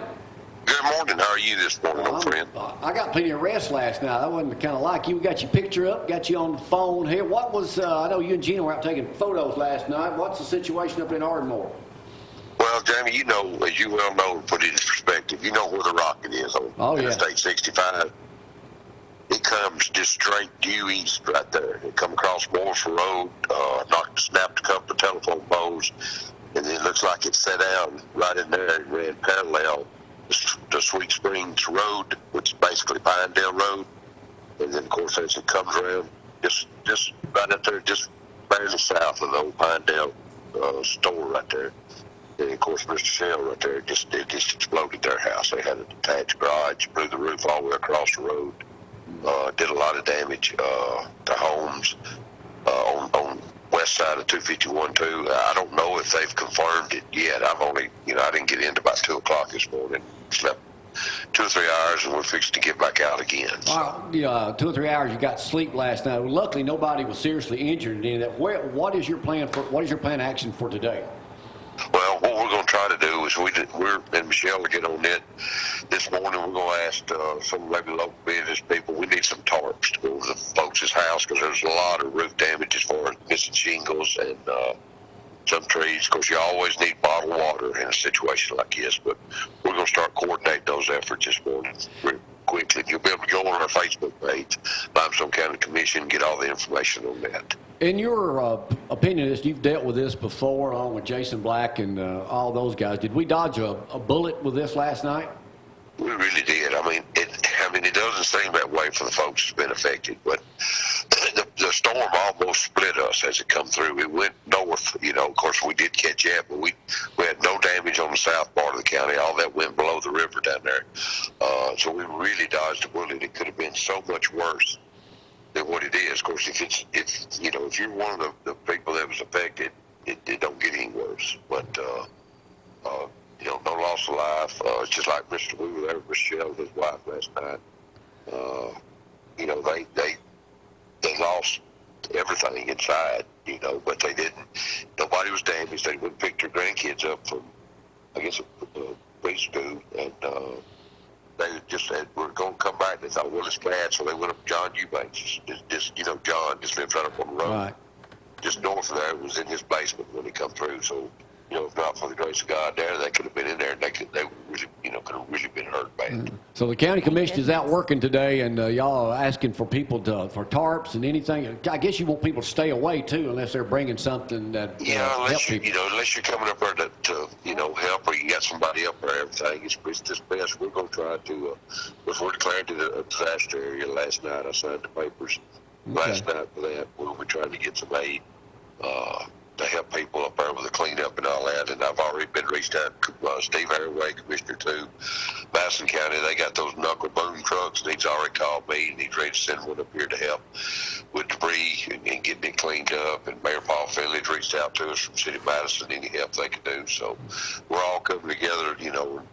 S9: Good morning. How are you this morning, old friend?
S2: I got plenty of rest last night. I wasn't kind of like you. We got your picture up, got you on the phone here. What was, I know you and Gina were out taking photos last night. What's the situation up in Ardmore?
S9: Well, Well, Jamie, you know, as you well know, to put it in perspective, you know where the rocket is on Interstate 65. It comes just straight due east right there. It come across Morris Road, snapped a couple of telephone poles, and then it looks like it set down right in there and ran parallel to Sweet Springs Road, which is basically Pinedale Road. And then, of course, as it comes around, just right up there, just barely south of the old Pinedale store right there. And, of course, Mr. Shell right there, it just exploded their house. They had a detached garage, blew the roof all the way across the road. Did a lot of damage to homes on west side of 251 too. I don't know if they've confirmed it yet. I've only, I didn't get in about 2 o'clock this morning. Slept 2 or 3 hours, and we're fixing to get back out again. So.
S2: 2 or 3 hours. You got sleep last night. Luckily, nobody was seriously injured in that. What is your plan of action for today?
S9: Well, what we're going to try to do is we're and Michelle will get on it this morning. We're going to ask some maybe local business people. We need some tarps to go to the folks' house because there's a lot of roof damage as far as missing shingles and some trees. Of course, you always need bottled water in a situation like this, but we're going to start coordinating those efforts this morning quickly. You'll be able to go on our Facebook page, Limestone County Commission, get all the information on that.
S2: In your opinion, you've dealt with this before, along with Jason Black and all those guys. Did we dodge a bullet with this last night?
S9: We really did. I mean, it doesn't seem that way for the folks who've been affected, but the storm almost split us as it come through. It went north. Of course, we did catch that, but we had no damage on the south part of the county. All that went below the river down there. So we really dodged a bullet. It could have been so much worse than what it is. Of course, if you're one of the people that was affected, it don't get any worse. But no loss of life. It's just like we were there with Michelle and his wife last night. They lost everything inside. But they didn't. Nobody was damaged. They wouldn't pick their grandkids up from, I guess, a preschool, and they just said we're going to come back. They thought, well, it's bad, so they went up to John Eubanks. John just lived right up on the road.
S2: Right.
S9: Just north of there. It was in his basement when he come through. So, if not for the grace of God there, they could have been in there, and they really, could have really been hurt bad.
S2: Mm-hmm. So the county commission is out working today, and y'all are asking for people for tarps and anything. I guess you want people to stay away too, unless they're bringing something that help people.
S9: Unless you're coming up there to help, or you got somebody up there, everything. It's just best. We're going to try to. We're declared it a disaster area last night. I signed the papers last night for that. We'll be trying to get some aid. To help people up there with the cleanup and all that, and I've already been reached out to Steve Haraway, Commissioner 2, Madison County. They got those knuckle boom trucks, and he's already called me, and he's ready to send one up here to help with debris and getting it cleaned up. And Mayor Paul Finley's reached out to us from City of Madison, any help they can do. So we're all coming together,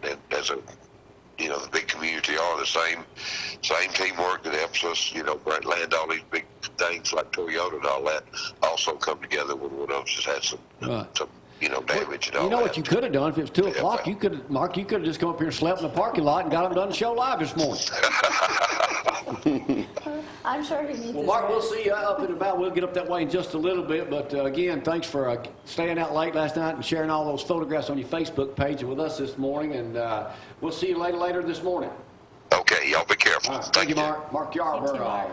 S9: and as a the big community are the same teamwork that helps us, land all these big things like Toyota and all that also come together when one of us has had some damage and all that.
S2: You know what you could have done if it was 2 o'clock? You could have just come up here and slept in the parking lot and got them done the show live this morning.
S3: I'm sure he needs
S2: Well, Mark, we'll see you up and about. We'll get up that way in just a little bit. But again, thanks for staying out late last night and sharing all those photographs on your Facebook page with us this morning. And we'll see you later this morning.
S9: Okay, y'all be careful.
S2: Right. Thank you, Mark. Mark Yarbrough,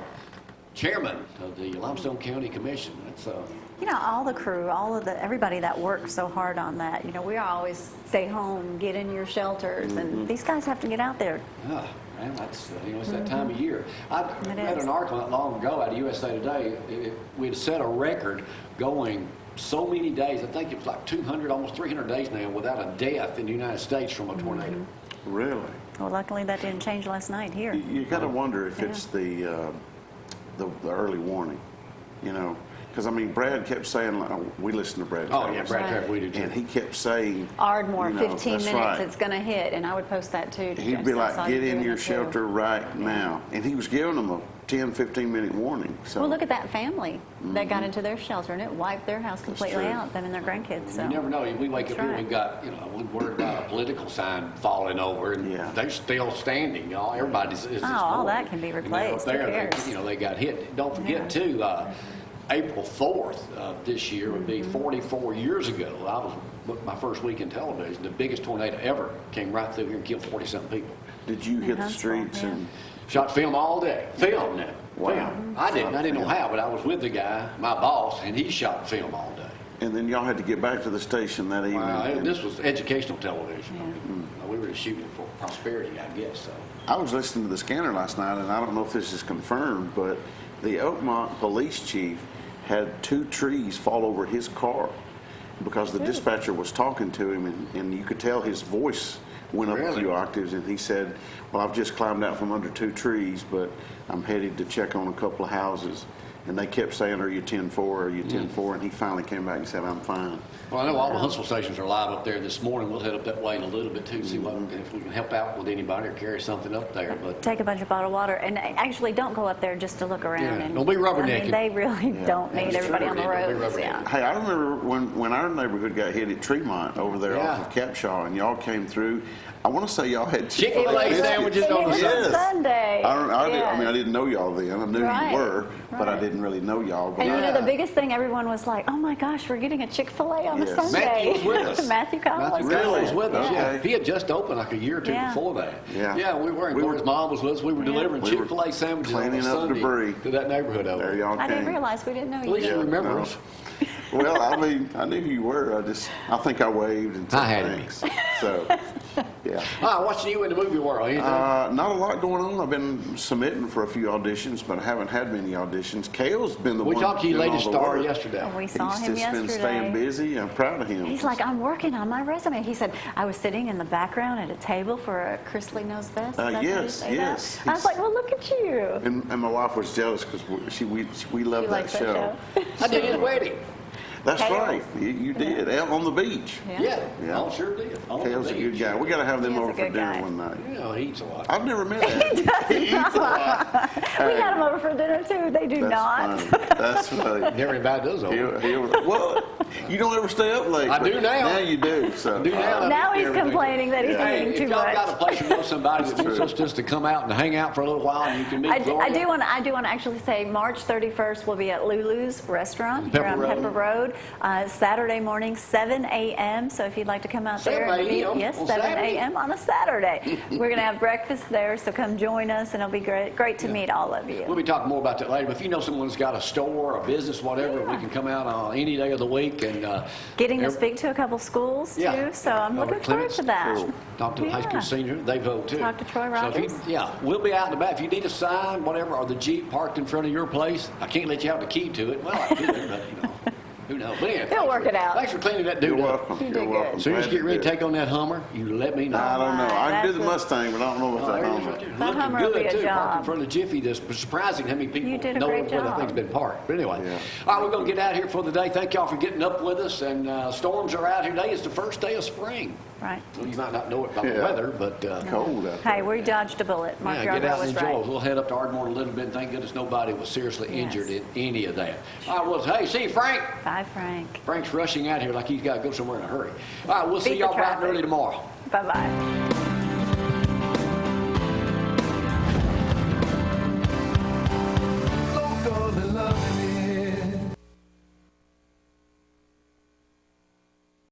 S2: chairman of the Limestone County Commission. That's
S3: all the crew, everybody that works so hard on that. We always stay home, get in your shelters, and these guys have to get out there.
S2: Yeah, man, that's it's that time of year. I read an article not long ago out of USA Today. We had set a record going so many days. I think it was like 200, almost 300 days now without a death in the United States from a tornado.
S1: Really?
S3: Well, luckily that didn't change last night here.
S1: You got to wonder if it's the early warning, Because, Brad kept saying, we listen to Brad.
S2: Oh, yeah, Brad Carey, we do too.
S1: And he kept saying,
S3: Ardmore, 15 minutes,
S1: right.
S3: It's going to hit. And I would post that too.
S1: He'd be like, get in your shelter right now. And he was giving them a 10, 15-minute warning. So.
S3: Well, look at that family that got into their shelter, and it wiped their house completely out, them and their grandkids. So.
S2: You never know. We wake up here, we've got, we're worried about a political sign falling over, and they're still standing. Everybody's
S3: all that can be replaced.
S2: Up there, they got hit. Don't forget, too, April 4th this year would be 44 years ago. I was my first week in television. The biggest tornado ever came right through here and killed 40-something people.
S1: Did you hit the streets
S3: yeah.
S1: and?
S2: Shot film all day. Film now.
S1: Wow.
S2: Film. I didn't know how, but I was with the guy, my boss, and he shot film all day.
S1: And then y'all had to get back to the station that evening.
S2: Wow,
S1: and-
S2: this was educational television. We were just shooting for prosperity, I guess. So.
S1: I was listening to the scanner last night, and I don't know if this is confirmed, but the Oakmont police chief had 2 trees fall over his car because the dispatcher was talking to him, and you could tell his voice went up a few octaves, and he said, well, I've just climbed out from under 2 trees, but I'm headed to check on a couple of houses. And they kept saying, are you 10-4, are you 10-4? And he finally came back and said, I'm fine.
S2: Well, I know all the Huntsville stations are live up there this morning. We'll head up that way in a little bit, too, see if we can help out with anybody or carry something up there. But
S3: Take a bunch of bottled water, and actually don't go up there just to look around.
S2: Yeah,
S3: And
S2: don't be rubbernecking.
S3: I mean, they really don't need
S2: That's
S3: everybody
S2: true.
S3: on the
S2: Don't be
S3: roads.
S2: rubbernecking.
S3: Yeah.
S1: Hey, I remember when our neighborhood got hit at Tremont over there off of Capshaw, and y'all came through. I want to say y'all had
S2: Chick-fil-A sandwiches
S3: And
S2: on
S3: it
S2: the
S3: was
S2: side.
S3: on Sunday.
S1: I didn't know y'all then. I knew
S3: Right,
S1: you were, but I
S3: right.
S1: didn't really know y'all. But
S3: And you know,
S2: Yeah.
S3: the biggest thing, everyone was like, oh my gosh, we're getting a Chick-fil-A on
S1: Yes.
S3: a Sunday.
S2: Matthew was with us.
S3: Matthew Collins.
S2: Matthew
S1: Really?
S2: Collins was with us, yeah.
S1: Okay.
S2: He had just opened like a year or 2
S3: Yeah.
S2: before that.
S1: Yeah.
S2: We were. And
S1: We were-
S2: Corey's mom was with us. We were delivering
S1: We were
S2: Chick-fil-A sandwiches on a
S1: cleaning up
S2: Sunday
S1: debris.
S2: to that neighborhood over
S1: there
S2: there.
S1: y'all
S3: I
S1: came.
S3: didn't realize we didn't know
S2: At
S3: you.
S2: least you remember
S1: no.
S2: us.
S1: Well, I mean, I knew who you were. I think I waved and said
S2: I had him.
S1: thanks. So, yeah.
S2: All right, watching you in the movie world. Anything?
S1: Not a lot going on. I've been submitting for a few auditions, but I haven't had many auditions. Kale's been the
S2: We
S1: one.
S2: talked to you
S1: doing all
S2: latest
S1: the
S2: star
S1: work.
S2: yesterday.
S3: And we saw
S1: He's
S3: him
S1: just been staying
S3: yesterday.
S1: busy. I'm proud of him.
S3: He's like, I'm working on my resume. He said, I was sitting in the background at a table for a Chrisley Knows Best. Is that how you
S1: yes,
S3: say
S1: yes.
S3: that? I was like, well, look at you.
S1: And my wife was jealous because we love
S3: You
S1: that
S3: like
S1: show.
S2: I did his wedding.
S1: That's
S3: Kale.
S1: right. You did out on the beach.
S2: Yeah,
S1: Yeah.
S2: I sure did. On the
S1: Kale's a good
S2: beach.
S1: guy. We got to have them
S3: He is a
S1: over for
S3: good
S1: dinner
S3: guy.
S1: one night.
S2: You know, he eats a lot.
S1: I've never met him. He eats a lot.
S3: We had him over for dinner, too. They do
S1: That's
S3: not.
S1: funny. That's funny.
S2: Never invited us over.
S1: Well, you don't ever stay up late.
S2: I
S1: but
S2: do now.
S1: Now you do. So
S2: I do now.
S3: Now he's
S1: everything.
S3: complaining that he's
S2: Hey,
S3: eating
S2: if
S3: too
S2: y'all got a
S3: much.
S2: place you know somebody that wants
S1: true.
S2: us just to come out and hang out for a little while and you can meet
S3: I
S2: Gloria.
S3: do want to actually say March 31st will be at Lulu's restaurant here on
S2: Pepper
S3: Pepper Road. Saturday morning, 7 a.m. So if you'd like to come out
S2: 7
S3: there and meet,
S2: a.m.
S3: yes,
S2: on
S3: 7
S2: Saturday?
S3: a.m. on a Saturday. We're going to have breakfast there, so come join us, and it'll be great to meet all of
S2: We'll
S3: you.
S2: be talking more about that later, but if you know someone's got a store, a business, whatever, we can come out on any day of the week and
S3: Getting to
S2: every-
S3: speak to a couple schools too,
S2: Yeah.
S3: so I'm
S2: Over
S3: looking
S2: at
S3: forward
S2: Clements.
S3: to that.
S1: Cool.
S2: talk to the high school
S3: Yeah.
S2: senior, they vote too.
S3: Talk to Troy
S2: So if you-
S3: Rogers.
S2: yeah, we'll be out in the back. If you need a sign, whatever, or the Jeep parked in front of your place, I can't let you have the key to it. Well, I could, but you know, who knows? But anyway,
S3: They'll work it out.
S2: Thanks for cleaning that dude
S1: You're
S2: up.
S1: welcome.
S3: You
S1: You're
S3: did
S1: welcome.
S2: As soon as you
S1: Glad
S2: get ready to
S1: did.
S2: take on that Hummer, you let me know.
S1: I don't know. I can do the
S3: That's
S1: Mustang, but I don't know about
S2: Oh,
S1: that
S2: there it is
S1: Hummer.
S2: right there.
S3: That
S2: Looking
S3: Hummer will
S2: good
S3: be a
S2: too. Parked in
S3: job.
S2: front of the Jiffy. That's surprising how many people
S3: You did a
S2: know
S3: great
S2: where that
S3: job.
S2: thing's been parked. But anyway,
S3: Yeah.
S2: all right, we're gonna get out here for the day. Thank y'all for getting up with us. And storms are out here today. It's the first day of spring.
S3: Right.
S2: Well, you might not know it by the
S1: Yeah.
S2: weather, but
S1: Cold out there.
S3: Hey, we dodged a bullet. Mark
S2: yeah, get
S3: Yarbrough
S2: out
S3: was
S2: and enjoy.
S3: right.
S2: We'll head up to Ardmore in a little bit. Thank goodness nobody was seriously
S3: Yes.
S2: injured in any of that. All right, well, hey, see you, Frank.
S3: Bye, Frank.
S2: Frank's rushing out here like he's got to go somewhere in a hurry. All right, we'll see
S3: Beat the
S2: y'all bright and
S3: traffic.
S2: early tomorrow.
S3: Bye-bye.